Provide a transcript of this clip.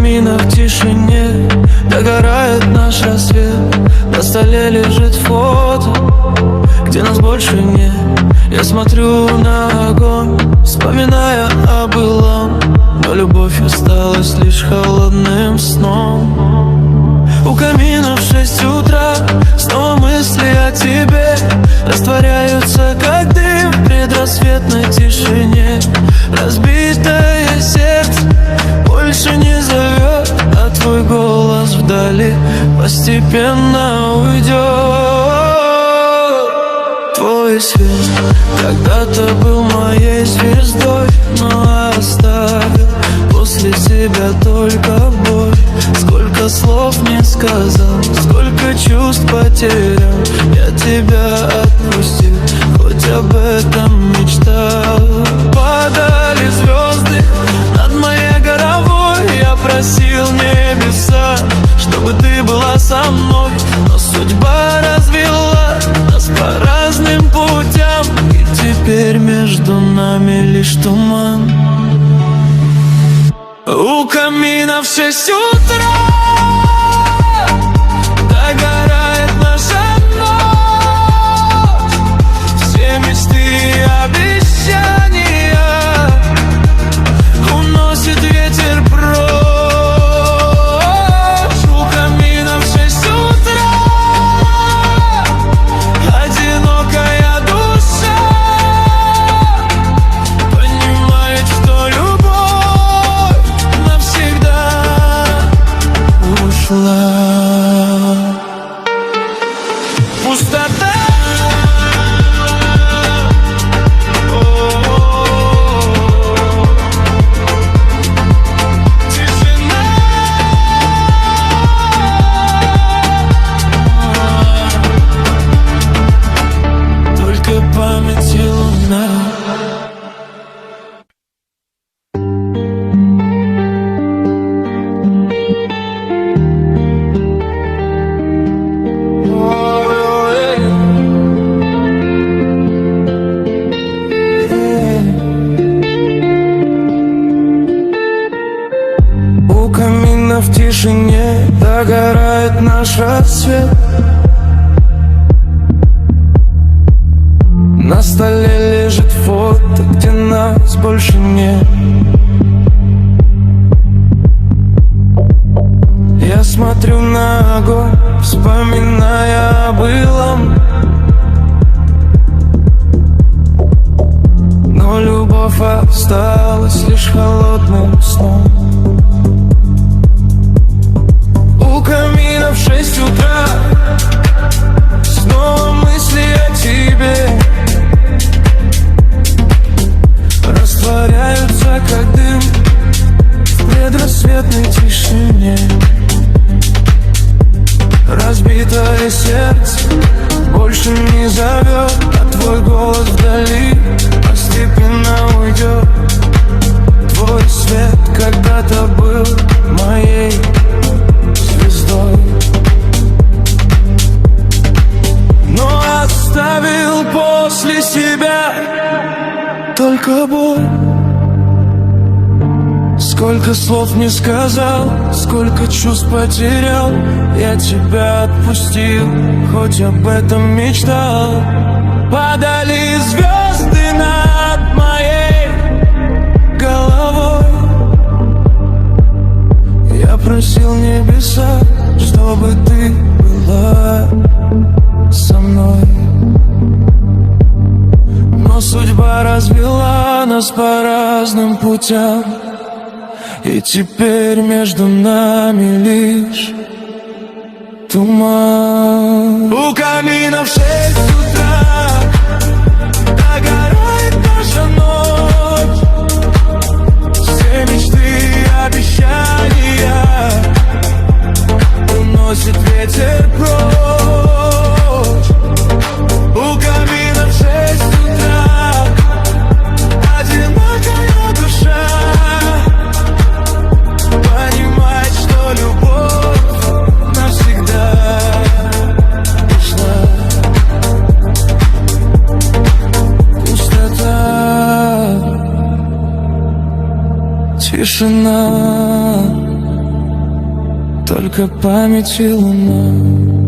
камина в тишине догорает наш рассвет. На столе лежит фото, где нас больше нет. Я смотрю на огонь, вспоминая о былом, но любовь осталась лишь холодным сном. У камина в 6 утра снова мысли о тебе растворяются, как дым в предрассветной тишине. Разбитое сердце больше не зовет, а твой голос вдали постепенно уйдет. Твой свет когда-то был моей звездой, но оставил после себя только боль. Сколько слов не сказал, сколько чувств потерял, я тебя отпустил, хоть об этом мечтал. Падали звезды над моей головой, я просил небеса, чтобы ты была со мной, но судьба развела нас по разным путям, и теперь между нами лишь туман. У камина в 6 утра догорает наша ночь. Все мечты и обещания уносит ветер прочь. У камина в 6 утра одинокая душа понимает, что любовь ушла. Пустота. Тишина. Только память и луна. В тишине догорает наш рассвет. На столе лежит фото, где нас больше нет. Я смотрю на огонь, вспоминая о былом, но любовь осталась лишь холодным сном. У камина в 6 утра снова мысли о тебе растворяются, как дым в предрассветной тишине. Разбитое сердце больше не зовет, а твой голос вдали постепенно уйдет. Твой свет когда-то был моей звездой, но оставил после себя только боль. Сколько слов не сказал, сколько чувств потерял, я тебя отпустил, хоть об этом мечтал. Падали звезды над моей головой, я просил небеса, чтобы ты была со мной, но судьба развела нас по разным путям, и теперь между нами лишь туман. У камина в 6 утра догорает наша ночь. Все мечты и обещания уносит ветер прочь. У камина в 6 утра одинокая душа понимает, что любовь навсегда ушла. Пустота, тишина. только память и луна.